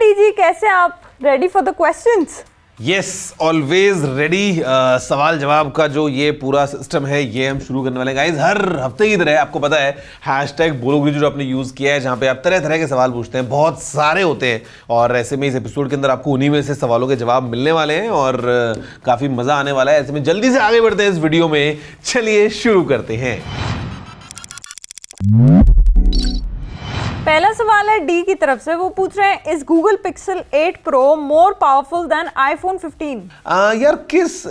DG, कैसे आप? Ready for the questions? Yes, always ready. सवाल जवाब का जो ये पूरा सिस्टम है ये हम शुरू करने वाले हैं गाइस। हर हफ्ते की तरह आपको पता है हैशटैग बोलोगे जो आपने यूज़ किया है, जहाँ पे आप तरह तरह के सवाल पूछते हैं, बहुत सारे होते हैं। और ऐसे में इस एपिसोड के अंदर आपको उन्हीं में से सवालों के जवाब मिलने वाले हैं और काफ़ी मज़ा आने वाला है। ऐसे में जल्दी से आगे बढ़ते हैं इस वीडियो में। चलिए शुरू करते हैं। पहला सवाल है डी की तरफ से। वो पूछ रहे हैं, is Google pixel 8 pro more powerful than iPhone 15? यार किस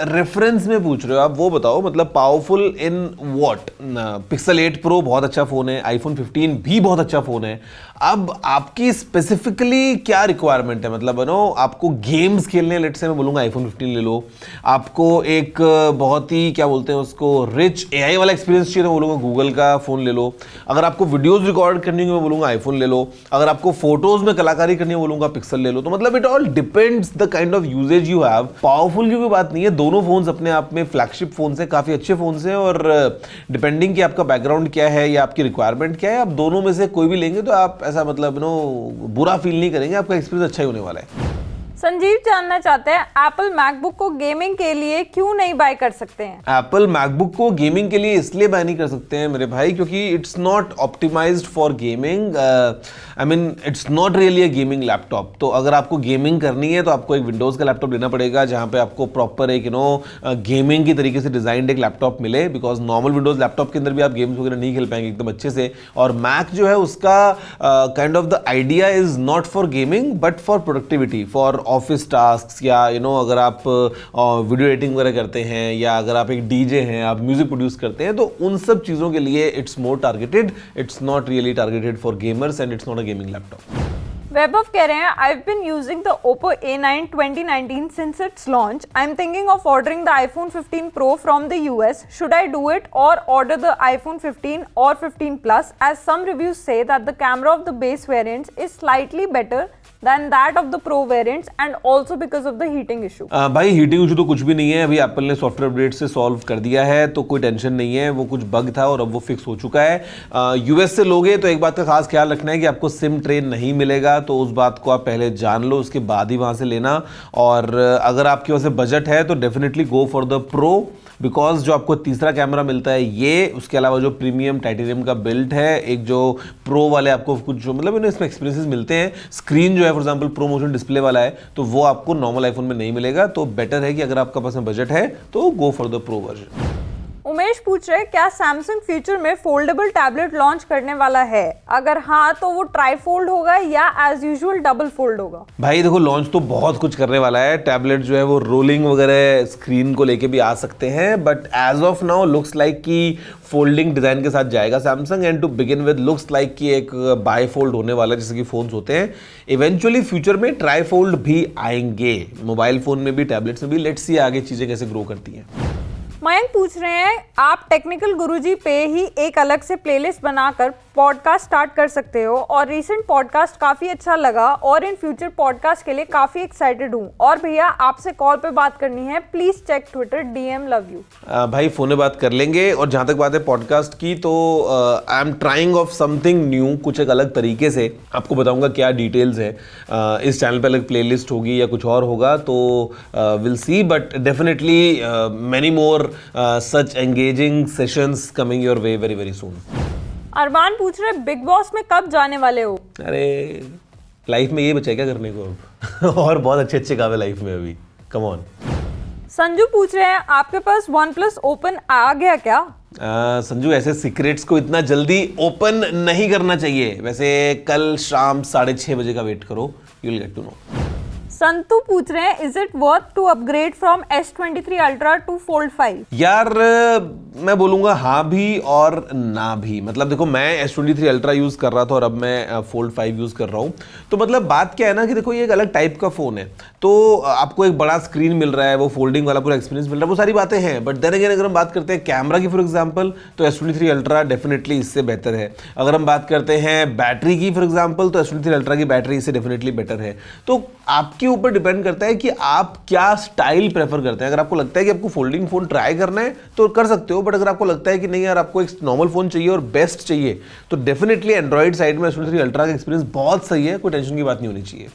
रेफरेंस में पूछ रहे हो आप, वो बताओ। मतलब powerful in what? Pixel 8 pro बहुत अच्छा फ़ोन है, आईफोन 15 भी बहुत अच्छा फ़ोन है। अब आपकी स्पेसिफिकली क्या रिक्वायरमेंट है? मतलब नो, आपको गेम्स खेलने, लेट से मैं बोलूँगा आईफोन 15 ले लो। आपको एक बहुत ही क्या बोलते हैं उसको, रिच एआई वाला एक्सपीरियंस चाहिए तो बोलूँगा गूगल का फ़ोन ले लो। अगर आपको वीडियोज़ रिकॉर्ड करनी है बोलूंगा आईफोन ले लो। अगर आपको फोटोज में कलाकारी करनी है बोलूंगा पिक्सल ले लो। तो मतलब it all depends the kind of usage you have. Powerful की कोई बात नहीं है, दोनों फोन्स अपने आप में फ्लैगशिप फोन्स हैं, काफी अच्छे फोन्स हैं। और डिपेंडिंग कि आपका बैकग्राउंड क्या है या आपकी रिक्वायरमेंट क्या है, आप दोनों में से कोई भी लेंगे तो आप ऐसा मतलब नो बुरा फील नहीं करेंगे, आपका एक्सपीरियंस अच्छा ही होने वाला है। संजीव जानना चाहते हैं, एप्पल मैकबुक को गेमिंग के लिए क्यों नहीं बाय कर सकते हैं? एप्पल मैकबुक को गेमिंग के लिए इसलिए बाय नहीं कर सकते हैं मेरे भाई, क्योंकि it's not optimised for gaming. I mean it's not really a gaming laptop. तो अगर आपको गेमिंग करनी है तो आपको एक विंडोज़ का लैपटॉप लेना पड़ेगा, जहाँ पे आपको प्रॉपर एक गेमिंग की तरीके से डिजाइंड एक लैपटॉप मिले। बिकॉज नॉर्मल विंडोज़ लैपटॉप के अंदर भी आप गेम्स वगैरह नहीं खेल पाएंगे एकदम अच्छे से। और मैक जो है उसका kind of the idea is not for gaming but for productivity, for office task, या अगर आप वीडियो एडिटिंग वगैरह करते हैं, या अगर आप एक डीजे हैं, आप म्यूजिक प्रोड्यूस करते हैं, तो उन सब चीज़ों के लिए it's more targeted. It's not really targeted for gamers and it's not a gaming laptop. Vaibhav कह रहे हैं, I've been using the Oppo A9 2019 since its launch. I'm thinking of ordering the iPhone 15 Pro from the US. Should I do it or order the iPhone 15 or 15 Plus? As some reviews say that the camera of the base variants is slightly better than that of the Pro variants and also because of the heating issue. भाई heating issue तो कुछ भी नहीं है, अभी Apple ने software update से solve कर दिया है, तो कोई टेंशन नहीं है। वो कुछ बग था और अब वो फिक्स हो चुका है। यूएस से लोगे तो एक बात का खास ख्याल रखना है कि आपको सिम ट्रे नहीं मिलेगा, तो उस बात को आप पहले जान लो, उसके बाद ही वहाँ से लेना। और अगर आपके वहाँ से बजट है तो definitely go for the pro, because जो आपको तीसरा कैमरा मिलता है ये, उसके अलावा जो प्रीमियम टाइटेनियम का बिल्ट है, एक जो प्रो वाले आपको कुछ जो मतलब इसमें एक्सपीरियंसेस मिलते हैं। स्क्रीन जो है for example pro motion display वाला है, तो वो आपको नॉर्मल आईफोन में नहीं मिलेगा। तो बेटर है कि अगर आपका पास में बजट है तो गो for the pro version. Umesh पूछ रहे हैं, क्या सैमसंग फ्यूचर में फोल्डेबल टैबलेट लॉन्च करने वाला है? अगर हाँ तो वो ट्राई फोल्ड होगा या एज यूजुअल डबल फोल्ड होगा? भाई देखो, लॉन्च तो बहुत कुछ करने वाला है। टैबलेट जो है वो रोलिंग वगैरह स्क्रीन को लेके भी आ सकते हैं, but as of now looks like कि फोल्डिंग डिजाइन के साथ जाएगा Samsung. And to begin with looks like कि एक बाय फोल्ड होने वाला है, जैसे कि फोन्स होते हैं। इवेंचुअली फ्यूचर में ट्राई फोल्ड भी आएंगे, मोबाइल फोन में भी, टैबलेट्स में भी। लेट्स सी आगे चीजें कैसे ग्रो करती हैं। मयंक पूछ रहे हैं, आप टेक्निकल गुरुजी पे ही एक अलग से प्लेलिस्ट बनाकर पॉडकास्ट स्टार्ट कर सकते हो, और रीसेंट पॉडकास्ट काफ़ी अच्छा लगा और इन फ्यूचर पॉडकास्ट के लिए काफ़ी एक्साइटेड हूँ। और भैया आपसे कॉल पे बात करनी है, please check Twitter DM love you. भाई फ़ोन में बात कर लेंगे। और जहाँ तक बात है पॉडकास्ट की, तो I am trying of something new, कुछ एक अलग तरीके से। आपको बताऊँगा क्या डिटेल्स है। इस चैनल पर अलग प्ले लिस्ट होगी या कुछ और होगा, तो will see. But definitely many more such engaging sessions coming your way very very soon. अरमान पूछ रहे, बिग बॉस में कब जाने वाले हो? अरे लाइफ में ये बचा क्या करने को अब और बहुत अच्छे अच्छे काम है लाइफ में अभी, कम ऑन। संजू पूछ रहे हैं, आपके पास OnePlus ओपन आ गया क्या? संजू, ऐसे सीक्रेट्स को इतना जल्दी ओपन नहीं करना चाहिए। वैसे कल शाम 6:30 बजे का वेट करो, you will get to know. Santu पूछ रहे हैं, is it worth to upgrade from S23 Ultra to Fold 5? यार मैं बोलूँगा हाँ भी और ना भी। मतलब देखो, मैं S23 Ultra यूज़ कर रहा था और अब मैं Fold 5 यूज़ कर रहा हूँ। तो मतलब बात क्या है ना कि देखो, ये एक अलग टाइप का फ़ोन है। तो आपको एक बड़ा स्क्रीन मिल रहा है, वो फोल्डिंग वाला पूरा एक्सपीरियंस मिल रहा है, वो सारी बातें हैं। बट देन अगेन अगर हम बात करते हैं कैमरा की फॉर एग्जांपल, तो S23 अल्ट्रा डेफिनेटली इससे बेहतर है। अगर हम बात करते हैं बैटरी की फॉर एग्जांपल, तो S23 अल्ट्रा की बैटरी इससे डेफिनेटली बेटर है। तो आपके ऊपर डिपेंड करता है कि आप क्या स्टाइल प्रेफर करते हैं। अगर आपको लगता है कि आपको फोल्डिंग फोन ट्राई करना है तो कर सकते हो, बट अगर आपको लगता है कि नहीं यार आपको एक नॉर्मल फोन चाहिए और बेस्ट चाहिए, तो डेफिनेटली एंड्रॉइड साइड में S23 अल्ट्रा का एक्सपीरियंस बहुत सही है, कोई टेंशन की बात नहीं होनी चाहिए।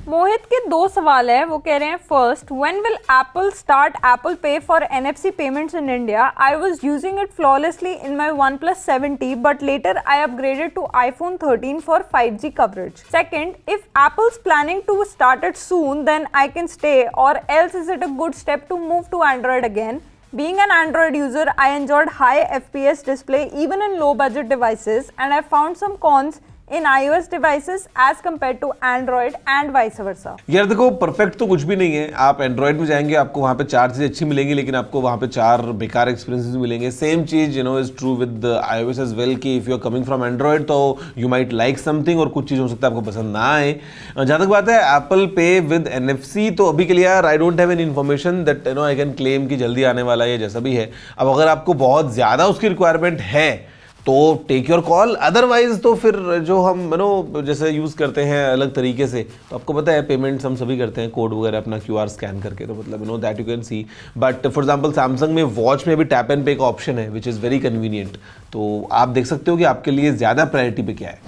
मोहित के 2 सवाल है, वो कह रहे हैं first, when will Apple start Apple Pay for NFC payments in India? I was using it flawlessly in my OnePlus 7T but later I upgraded to iPhone 13 for 5G coverage. Second, if Apple's planning to start it soon then I can stay or else is it a good step to move to Android again? Being an Android user, I enjoyed high FPS display even in low budget devices and I found some cons in iOS devices as compared to Android and vice versa. यार देखो, perfect तो कुछ भी नहीं है। आप Android में जाएंगे, आपको वहाँ पे 4 चीज़ें अच्छी मिलेंगी, लेकिन आपको वहाँ पे 4 बेकार एक्सपीरियंसेस मिलेंगे। सेम चीज़ is true with iOS as well, कि if you are coming from Android तो यू माइट लाइक समथिंग और कुछ चीज़ हो सकता है आपको पसंद ना आए। जहाँ तक बात है एप्पल पे विद NFC, तो अभी के लिए यार I don't have any information that I can claim कि जल्दी आने वाला है या जैसा भी है। अब अगर आपको बहुत ज़्यादा उसकी रिक्वायरमेंट है तो टेक योर कॉल, अदरवाइज तो फिर जो हम जैसे यूज़ करते हैं अलग तरीके से, तो आपको पता है पेमेंट्स हम सभी करते हैं कोड वगैरह अपना QR स्कैन करके, तो मतलब that you can C. But for example Samsung में वॉच में भी टैप एंड पे का ऑप्शन है विच इज़ वेरी कन्वीनियंट, तो आप देख सकते हो कि आपके लिए ज़्यादा प्रायोरिटी पे क्या है।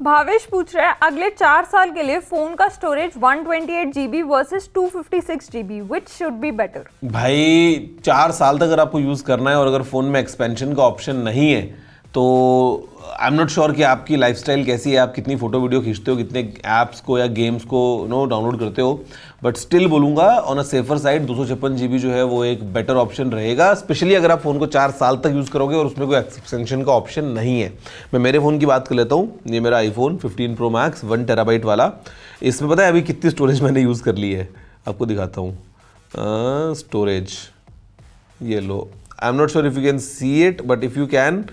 भावेश पूछ रहा है अगले 4 साल के लिए फोन का storage 128 GB versus 256 GB, which should be better? भाई 4 साल तक अगर आपको यूज़ करना है और अगर फ़ोन में एक्सपेंशन का ऑप्शन नहीं है, तो आई एम नॉट श्योर कि आपकी लाइफस्टाइल कैसी है, आप कितनी फोटो वीडियो खींचते हो, कितने ऐप्स को या गेम्स को डाउनलोड करते हो। बट स्टिल बोलूँगा on a safer side 256 GB जो है वो एक बेटर ऑप्शन रहेगा, स्पेशली अगर आप फ़ोन को 4 साल तक यूज़ करोगे और उसमें कोई एक्सटेंशन का ऑप्शन नहीं है। मैं मेरे फ़ोन की बात कर लेता हूँ, ये मेरा iPhone 15 Pro Max 1 TB वाला। इसमें पता है अभी कितनी स्टोरेज मैंने यूज़ कर ली है, आपको दिखाता हूँ। स्टोरेज ये लो, I am not sure if you can see it, but if you can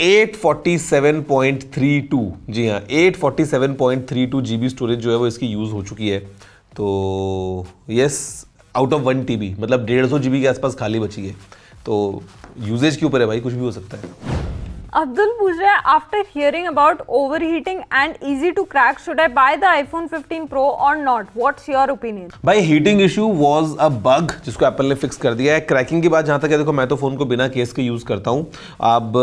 847.32, जी हाँ 847.32 GB स्टोरेज जो है वो इसकी यूज़ हो चुकी है। तो यस, आउट ऑफ 1 TB मतलब 150 GB के आसपास खाली बची है। तो यूजेज के ऊपर है भाई, कुछ भी हो सकता है। अब्दुल पूछ रहा है after hearing about overheating and easy to crack, should I buy the iPhone 15 Pro or not? What's your opinion? भाई heating issue was a bug जिसको एप्पल ने फिक्स कर दिया है। क्रैकिंग की बात जहाँ तक है, देखो मैं तो फ़ोन को बिना केस के यूज़ करता हूँ। अब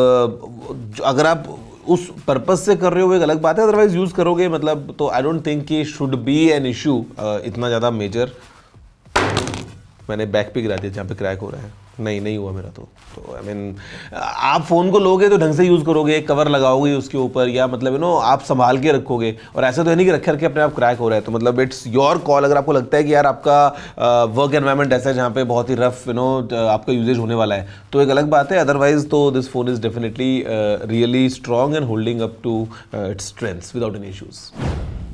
अगर आप उस पर्पज से कर रहे हो एक अलग बात है, अदरवाइज यूज़ करोगे मतलब, तो आई डोंट थिंक कि शुड बी एन इशू इतना ज़्यादा मेजर। मैंने बैक पे गिरा दिया जहाँ पे क्रैक हो रहा है, नहीं हुआ मेरा तो आई मीन आप फ़ोन को लोगे तो ढंग से यूज़ करोगे, कवर लगाओगे उसके ऊपर, या मतलब आप संभाल के रखोगे, और ऐसा तो है नहीं कि रखे अपने आप क्रैक हो रहा है। तो मतलब इट्स योर कॉल। अगर आपको लगता है कि यार आपका वर्क एनवायरनमेंट ऐसा है जहाँ पे बहुत ही रफ आपका यूजेज होने वाला है, तो एक अलग बात है। अदरवाइज तो this phone is definitely really strong and holding up to its strengths without any issues.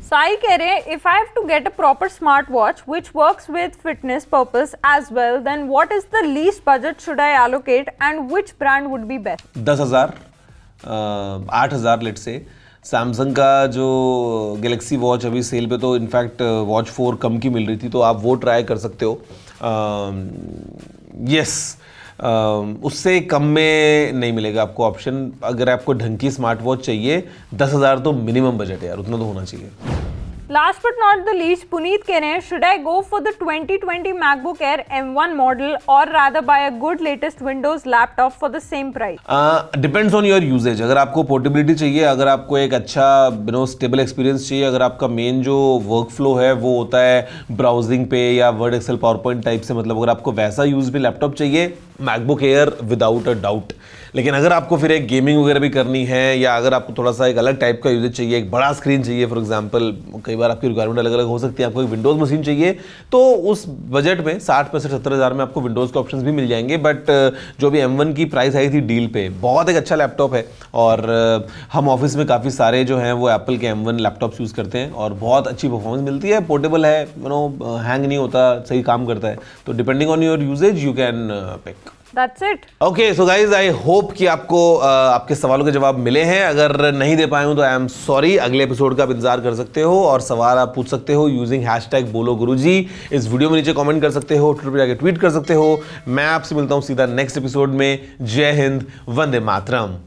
Sai कह रहे हैं if I have to get a proper smart watch which works with fitness purpose as well, then what is the least budget should I allocate and which brand would be best? 10,000 8,000 let's say. Samsung का जो Galaxy watch अभी cell पे, तो in fact watch 4 कम की मिल रही थी, तो आप वो ट्राई कर सकते हो। यस, उससे कम में नहीं मिलेगा आपको ऑप्शन। अगर आपको ढंग की स्मार्ट वॉच चाहिए 10,000 तो मिनिमम बजट है यार, उतना तो होना चाहिए। Last but not the least, Puneet कह रहे हैं should I go for the 2020 MacBook Air M1 model or rather buy a good latest Windows laptop for the same price? Depends on your usage. अगर आपको पोर्टेबिलिटी चाहिए, अगर आपको एक अच्छा स्टेबल एक्सपीरियंस चाहिए, अगर आपका मेन जो वर्क फ्लो है वो होता है ब्राउजिंग पे या Word Excel PowerPoint type से, मतलब अगर आपको वैसा यूज भी लैपटॉप चाहिए, MacBook Air without a doubt. लेकिन अगर आपको फिर एक गेमिंग वगैरह भी करनी है, या अगर आपको थोड़ा सा एक अलग टाइप का यूजेज चाहिए, एक बड़ा स्क्रीन चाहिए फॉर एग्जांपल, कई बार आपकी रिक्वायरमेंट अलग अलग हो सकती है, आपको एक विंडोज़ मशीन चाहिए, तो उस बजट में 60-70 हज़ार में आपको विंडोज़ के ऑप्शंस भी मिल जाएंगे। बट जो भी M1 की प्राइस आई थी डील पे, बहुत एक अच्छा लैपटॉप है, और हम ऑफिस में काफ़ी सारे जो हैं वो एप्पल के M1 लैपटॉप्स यूज़ करते हैं और बहुत अच्छी परफॉर्मेंस मिलती है, पोर्टेबल है, हैंग नहीं होता, सही काम करता है। तो depending on your usage you can pick. That's it. Okay so guys I hope कि आपको आपके सवालों के जवाब मिले हैं। अगर नहीं दे पाए हूं तो आई एम सॉरी। अगले एपिसोड का आप इंतजार कर सकते हो और सवाल आप पूछ सकते हो यूजिंग हैशटैग बोलो गुरुजी। इस वीडियो में नीचे कमेंट कर सकते हो, ट्विटर पे जाके ट्वीट कर सकते हो। मैं आपसे मिलता हूं सीधा नेक्स्ट एपिसोड में। जय हिंद, वंदे मातरम।